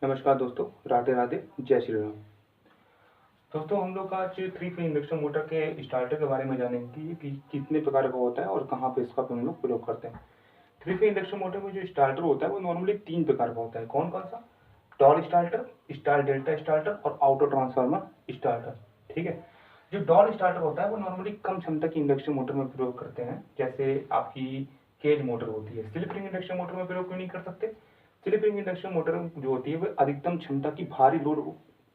नमस्कार दोस्तों, राधे राधे, जय श्री राम। दोस्तों हम लोग आज 3 फेज इंडक्शन मोटर के स्टार्टर के बारे में जानेंगे कि कितने प्रकार का होता है और कहाँ पे इसका हम लोग प्रयोग करते हैं। 3 फेज इंडक्शन मोटर में जो स्टार्टर होता है वो नॉर्मली 3 प्रकार का होता है। कौन कौन सा? Doll starter, star delta starter और ऑटो ट्रांसफार्मर स्टार्टर। ठीक है। जो डॉल स्टार्टर होता है वो नॉर्मली कम क्षमता की इंडक्शन मोटर में प्रयोग करते हैं। जैसे आपकी केज मोटर होती है। स्लिप रिंग इंडक्शन मोटर में प्रयोग क्यों नहीं कर सकते? स्लिप रिंग इंडक्शन मोटर जो होती है वो अधिकतम क्षमता की भारी लोड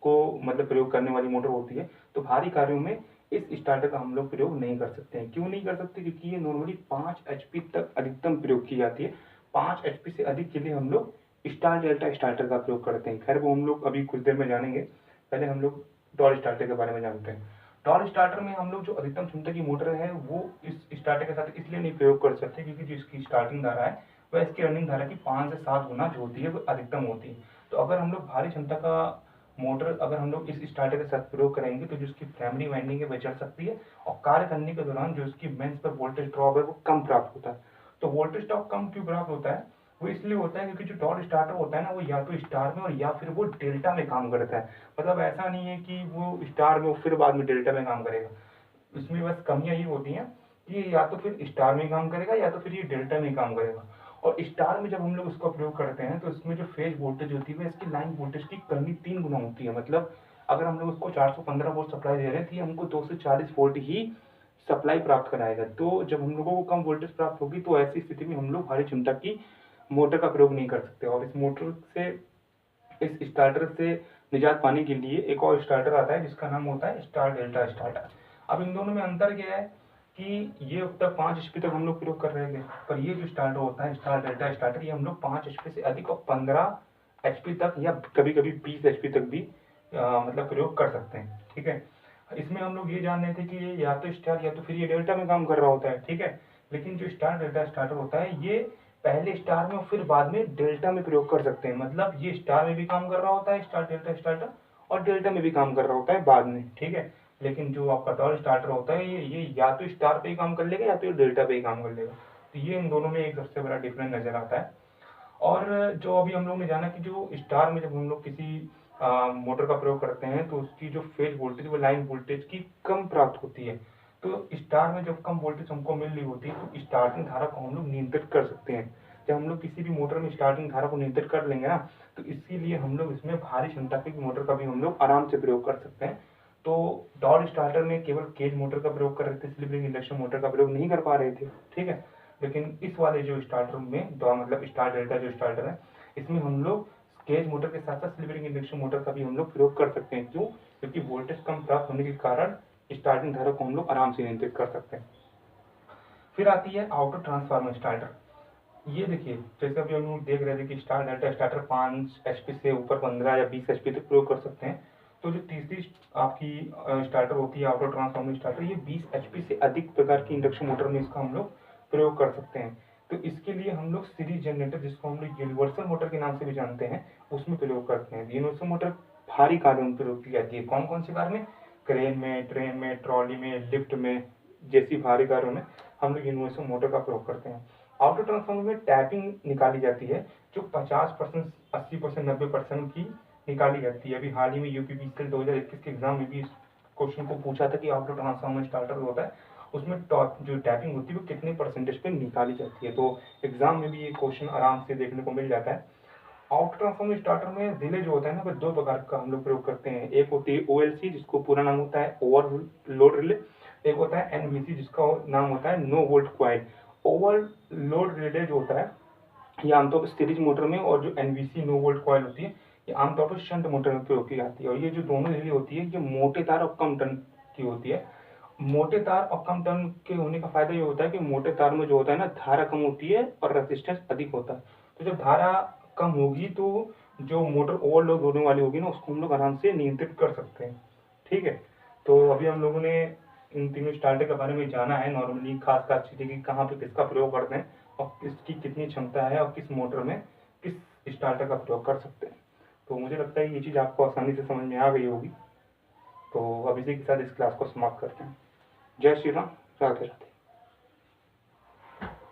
को मतलब प्रयोग करने वाली मोटर होती है। तो भारी कार्यों में इस स्टार्टर का हम लोग प्रयोग नहीं कर सकते हैं। क्यों नहीं कर सकते? क्योंकि ये नॉर्मली 5 एचपी तक अधिकतम प्रयोग की जाती है। 5 एचपी से अधिक के लिए हम लोग स्टार डेल्टा स्टार्टर का प्रयोग करते हैं। खैर वो हम लोग अभी कुछ देर में जानेंगे। पहले हम लोग डॉल स्टार्टर के बारे में जानते हैं। डॉल स्टार्टर में हम लोग जो अधिकतम क्षमता की मोटर है वो इस स्टार्टर के साथ इसलिए नहीं प्रयोग कर सकते क्योंकि जो इसकी स्टार्टिंग धारा है वह इसकी रनिंग धारा की 5 से 7 गुना जो होती है वो अधिकतम होती है। तो अगर हम लोग भारी क्षमता का मोटर अगर हम लोग इस स्टार्टर के साथ प्रयोग करेंगे तो जो इसकी प्राइमरी वाइंडिंग है वह चल सकती है और कार्य करने के दौरान जो इसकी मेंस पर वोल्टेज ड्रॉप है वो कम प्राप्त होता है। तो वोल्टेज ड्रॉप कम क्यों प्राप्त होता है? वो इसलिए होता है क्योंकि जो डॉल स्टार्टर होता है ना वो या तो स्टार में और या फिर वो डेल्टा में काम करता है। मतलब ऐसा नहीं है कि वो स्टार में और फिर बाद में डेल्टा में काम करेगा। इसमें बस कमियां ये होती हैं कि या तो फिर स्टार में काम करेगा या तो फिर ये डेल्टा में काम करेगा। और स्टार में जब हम लोग इसका प्रयोग करते हैं तो इसमें जो फेज वोल्टेज होती है इसकी लाइन वोल्टेज की कमी 3 गुना होती है। मतलब अगर हम लोग उसको 415 वोल्ट सप्लाई दे रहे थे हमको 240 वोल्ट ही सप्लाई प्राप्त कराएगा। तो जब हम लोगों को कम वोल्टेज प्राप्त होगी तो ऐसी स्थिति में हम लोग भारी क्षमता की मोटर का प्रयोग नहीं कर सकते। और इस मोटर से इस स्टार्टर से निजात पाने के लिए एक और स्टार्टर आता है जिसका नाम होता है स्टार डेल्टा स्टार्टर। अब इन दोनों में अंतर क्या है कि ये अब तक 5 एचपी तक हम लोग प्रयोग कर रहे थे, पर ये जो स्टार्टर होता है स्टार डेल्टा स्टार्टर ये हम लोग 5 एचपी से अधिक और 15 एचपी तक या कभी कभी 20 एचपी तक भी मतलब प्रयोग कर सकते हैं। ठीक है। इसमें हम लोग ये जान रहे थे कि ये या तो स्टार या तो फिर ये डेल्टा में काम कर रहा होता है। ठीक है। लेकिन जो स्टार डेल्टा स्टार्टर होता है ये पहले स्टार में और फिर बाद में डेल्टा में प्रयोग कर सकते हैं। मतलब ये स्टार में भी काम कर रहा होता है स्टार डेल्टा स्टार्टर और डेल्टा में भी काम कर रहा होता है बाद में। ठीक है। लेकिन जो आपका डॉल स्टार्टर होता है ये या तो स्टार पे ही काम कर लेगा या तो डेल्टा पे ही काम कर लेगा। तो ये इन दोनों में एक सबसे बड़ा डिफरेंस नजर आता है। और जो अभी हम लोग ने जाना कि जो स्टार में जब हम लोग किसी मोटर का प्रयोग करते हैं तो उसकी जो फेज वोल्टेज वो लाइन वोल्टेज की कम प्राप्त होती है। तो स्टार में जब कम वोल्टेज हमको मिल रही होती है तो स्टार्टिंग धारा को हम लोग नियंत्रित कर सकते हैं। जब हम लोग किसी भी मोटर में स्टार्टिंग धारा को नियंत्रित कर लेंगे ना तो इसीलिए हम लोग इसमें भारी क्षमता की मोटर का भी हम लोग आराम से प्रयोग कर सकते हैं। तो डॉल स्टार्टर में केवल केज मोटर का प्रयोग कर रहे थे, स्लिप रिंग इंडक्शन मोटर का प्रयोग नहीं कर पा रहे थे। ठीक है। लेकिन इस वाले जो स्टार्टर में मतलब स्टार डेल्टा जो स्टार्टर है इसमें हम लोग केज मोटर के साथ साथ स्लिप रिंग इंडक्शन मोटर का भी हम लोग प्रयोग कर सकते हैं। क्यों? क्योंकि वोल्टेज कम प्राप्त होने के कारण स्टार्टिंग धारा को हम लोग आराम से नियंत्रित कर सकते हैं। फिर आती है ऑटो ट्रांसफार्मर स्टार्टर। ये देखिए जैसे अभी हम लोग देख रहे थे कि स्टार डेल्टा स्टार्टर 5 एचपी से ऊपर 15 या 20 एचपी तक प्रयोग कर सकते हैं। तो जो तीसरी आपकी स्टार्टर होती है ऑटो ट्रांसफार्मर स्टार्टर ये 20 एचपी से अधिक प्रकार की इंडक्शन मोटर में इसका हम लोग प्रयोग कर सकते हैं। तो इसके लिए हम लोग सीरीज जनरेटर जिसको हम लोग यूनिवर्सल मोटर के नाम से भी जानते हैं उसमें प्रयोग करते हैं। यूनिवर्सल मोटर भारी कार्यों में प्रयोग की जाती है। कौन कौन से कार्य में? क्रेन में, ट्रेन में, ट्रॉली में, लिफ्ट में जैसी भारी कार्यों में हम लोग यूनिवर्सल मोटर का प्रयोग करते हैं। ऑटो ट्रांसफार्मर में टैपिंग निकाली जाती है जो 50%, 80%, 90% की निकाली जाती है। अभी हाल ही में यूपीपीसीएल 2021 के एग्जाम में भी इस क्वेश्चन को पूछा था कि ऑटो ट्रांसफार्मर स्टार्टर होता है उसमें जो टैपिंग होती है वो कितने परसेंटेज पे निकाली जाती है। तो एग्जाम में भी ये क्वेश्चन आराम से देखने को मिल जाता है। ऑटो ट्रांसफार्मर स्टार्टर में रिले जो होता है ना वो 2 प्रकार का हम लोग प्रयोग करते हैं। एक होती है ओएलसी जिसको पूरा नाम होता है ओवरलोड रिले। एक होता है एनवीसी जिसका नाम होता है no volt coil. Overload relay जो होता है ये आमतौर पर सीरीज मोटर में और जो एनवीसी नो वोल्ट कॉइल होती है ये आमतौर पर शंट मोटर में प्रयोग की जाती है। और ये जो दोनों रिले होती है ये मोटे तार और कम टर्न की होती है। मोटे तार और कम टर्न के होने का फायदा ये होता है कि मोटे तार में जो होता है ना धारा कम होती है और रेजिस्टेंस अधिक होता है। तो जब धारा कम होगी तो जो मोटर ओवरलोड होने वाली होगी ना उसको हम लोग आराम से नियंत्रित कर सकते हैं। ठीक है। तो अभी हम लोगों ने इन तीनों स्टार्टर के बारे में जाना है नॉर्मली खास खास चीज़ें कि कहाँ पे किसका प्रयोग करते हैं और इसकी कितनी क्षमता है और किस मोटर में किस स्टार्टर का प्रयोग कर सकते हैं। तो मुझे लगता है ये चीज़ आपको आसानी से समझ में आ गई होगी। तो अब इसी के साथ इस क्लास को समाप्त करते हैं। जय श्री राम, राधे राधे।